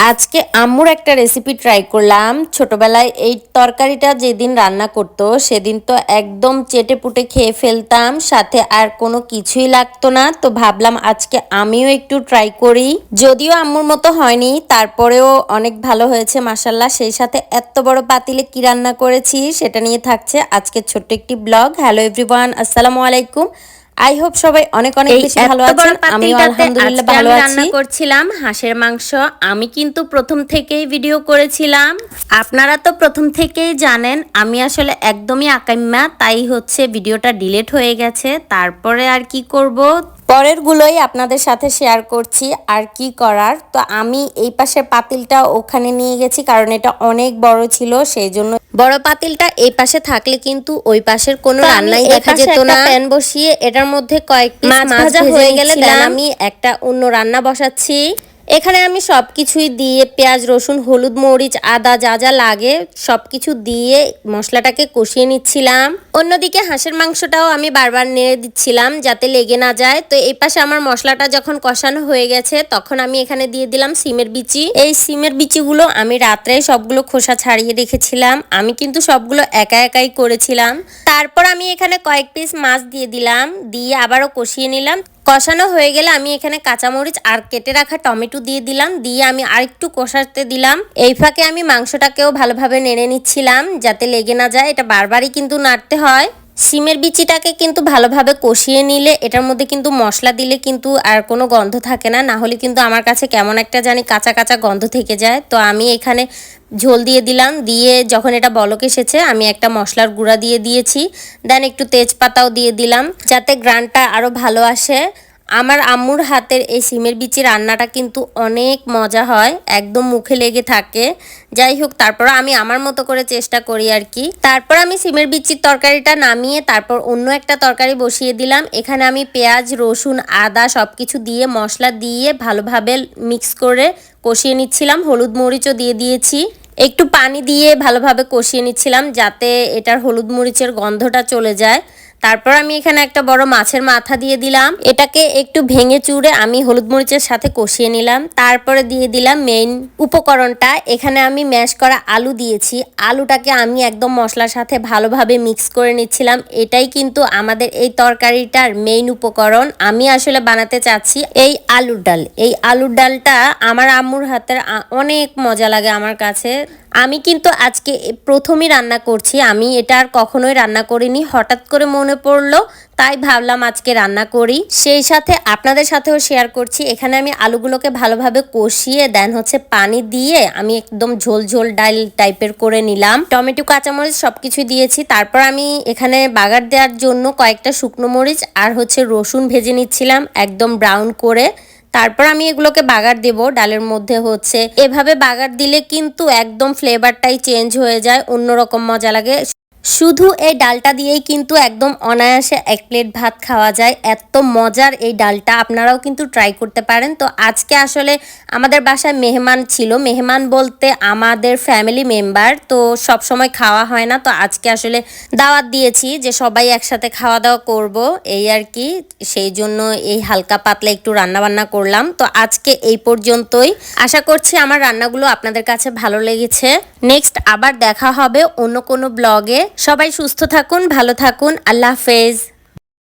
আজকে আম্মুর একটা রেসিপি ট্রাই করলাম। ছোটবেলায় এই তরকারিটা যেদিন রান্না করতো সেদিন তো একদম চেটে পুটে খেয়ে ফেলতাম, সাথে আর কোনো কিছুই লাগতো না। তো ভাবলাম আজকে আমিও একটু ট্রাই করি। যদিও আম্মুর মতো হয়নি, তারপরেও অনেক ভালো হয়েছে মাশাল্লাহ। সেই সাথে এত বড় পাতিলে কি রান্না করেছি সেটা নিয়ে থাকছে আজকের ছোট্ট একটি ব্লগ। হ্যালো এভরিওয়ান, আসসালামু আলাইকুম। আই হোপ সবাই অনেক অনেক বেশি ভালো আছেন। আমিও আলহামদুলিল্লাহ ভালো আছি। রান্না করছিলাম হাঁসের মাংস। আমি কিন্তু প্রথম থেকেই ভিডিও করেছিলাম, আপনারা তো প্রথম থেকেই জানেন আমি আসলে একদমই আকাইম্যা, তাই হচ্ছে ভিডিওটা ডিলিট হয়ে গেছে। তারপরে আর কি করব, পরের গুলোই আপনাদের সাথে শেয়ার করছি। আর কি করার, তো আমি এই পাশের পাতিলটা ওখানে নিয়ে গেছি কারণ এটা অনেক বড় ছিল, সেই জন্য বড় পাতিলটা এই পাশে থাকলে কিন্তু ওই পাশের কোনো রান্নাই দেখা যেত না। প্যান বসিয়ে এটার মধ্যে কয়েক পিস মাছ ভাজা হয়ে গেলে আমি একটা অন্য রান্না বসাচ্ছি। এখানে আমি সব কিছুই দিয়ে পেঁয়াজ রসুন হলুদ মরিচ আদা যা যা লাগে সব কিছু দিয়ে মশলাটাকে কষিয়ে নিচ্ছিলাম। অন্যদিকে হাঁসের মাংসটাও আমি বারবার নেড়ে দিচ্ছিলাম যাতে লেগে না যায়। তো এই পাশে আমার মশলাটা যখন কষানো হয়ে গেছে তখন আমি এখানে দিয়ে দিলাম সিমের বিচি। এই সিমের বিচিগুলো আমি রাত্রে সবগুলো খোসা ছাড়িয়ে রেখেছিলাম। আমি কিন্তু সবগুলো একা একাই করেছিলাম। তারপর আমি এখানে কয়েক পিস মাছ দিয়ে দিলাম, দিয়ে আবারও কষিয়ে নিলাম। কষানো হয়ে গেলে আমি এখানে কাঁচামরিচ আর কেটে রাখা টমেটো দিয়ে দিলাম, দিয়ে আমি আরেকটু কষাতে দিলাম। এই ফাঁকে আমি মাংসটাকেও ভালোভাবে নেড়ে নিচ্ছিলাম যাতে লেগে না যায়। এটা বারবারই কিন্তু নাড়তে হয়। সিমের বিচিটাকে কিন্তু ভালোভাবে কষিয়ে নিলে এটার মধ্যে কিন্তু মশলা দিলে কিন্তু আর কোনো গন্ধ থাকে না, না হলে কিন্তু আমার কাছে কেমন একটা জানি কাঁচা কাঁচা গন্ধ থেকে যায়। তো আমি এখানে ঝোল দিয়ে দিলাম, দিয়ে যখন এটা বলক এসেছে আমি একটা মশলার গুঁড়া দিয়ে দিয়েছি, দেন একটু তেজপাতাও দিয়ে দিলাম যাতে গ্রানটা আরও ভালো আসে। আমার আম্মুর হাতের এই সিমের বিচি রান্নাটা কিন্তু অনেক মজা হয়, একদম মুখে লেগে থাকে। যাই হোক, তারপর আমি আমার মতো করে চেষ্টা করি আর কি। তারপর আমি সিমের বিচির তরকারিটা নামিয়ে তারপর অন্য একটা তরকারি বসিয়ে দিলাম। এখানে আমি পেঁয়াজ রসুন আদা সব কিছু দিয়ে মশলা দিয়ে ভালোভাবে মিক্স করে কষিয়ে নিচ্ছিলাম। হলুদ মরিচও দিয়ে দিয়েছি, একটু পানি দিয়ে ভালোভাবে কষিয়ে নিচ্ছিলাম যাতে এটার হলুদ মরিচের গন্ধটা চলে যায়। তারপর আমি এখানে একটা বড় মাছের মাথা দিয়ে দিলাম, এটাকে একটু ভেঙে চুড়ে আমি হলুদ মরিচের সাথে কষিয়ে নিলাম। তারপরে দিয়ে দিলাম মেইন উপকরণটা, এখানে আমি ম্যাশ করা আলু দিয়েছি। আলুটাকে আমি একদম মশলার সাথে ভালোভাবে মিক্স করে নিচ্ছিলাম। এটাই কিন্তু আমাদের এই তরকারিটার মেইন উপকরণ। আমি আসলে বানাতে চাচ্ছি এই আলুর ডাল। এই আলুর ডালটা আমার আম্মুর হাতের অনেক মজা লাগে আমার কাছে। আমি কিন্তু আজকে প্রথমই রান্না করছি, আমি এটা আর কখনোই রান্না করিনি, হঠাৎ করে মনে পড়লো তাই ভাবলাম আজকে রান্না করি। সেই সাথে আপনাদের সাথেও শেয়ার করছি। এখানে আমি আলুগুলোকে ভালোভাবে কষিয়ে দেন হচ্ছে পানি দিয়ে আমি একদম ঝোল ঝোল ডাল টাইপের করে নিলাম। টমেটো কাঁচামরিচ সবকিছু দিয়েছি। তারপর আমি এখানে বাগার দেওয়ার জন্য কয়েকটা শুকনো মরিচ আর হচ্ছে রসুন ভেজে নিচ্ছিলাম একদম ব্রাউন করে। তারপর আমি এগুলোকে বাগার দেব ডালের মধ্যে। হচ্ছে এভাবে বাগার দিলে কিন্তু একদম ফ্লেভারটাই চেঞ্জ হয়ে যায়, অন্যরকম মজা লাগে। শুধু এই ডালটা দিয়েই কিন্তু একদম অনায়াসে এক প্লেট ভাত খাওয়া যায়, এত মজার এই ডালটা। আপনারাও কিন্তু ট্রাই করতে পারেন। তো আজকে আসলে আমাদের বাসায় মেহমান ছিল, মেহমান বলতে আমাদের ফ্যামিলি মেম্বার, তো সব সময় খাওয়া হয় না, তো আজকে আসলে দাওয়াত দিয়েছি যে সবাই একসাথে খাওয়া দাওয়া করব এই আর কি। সেই জন্য এই হালকা পাতলা একটু রান্না বান্না করলাম। তো আজকে এই পর্যন্তই, আশা করছি আমার রান্নাগুলো আপনাদের কাছে ভালো লেগেছে। নেক্সট আবার দেখা হবে অন্য কোনো ব্লগে। সবাই সুস্থ থাকুন, ভালো থাকুন, আল্লাহ হাফেজ।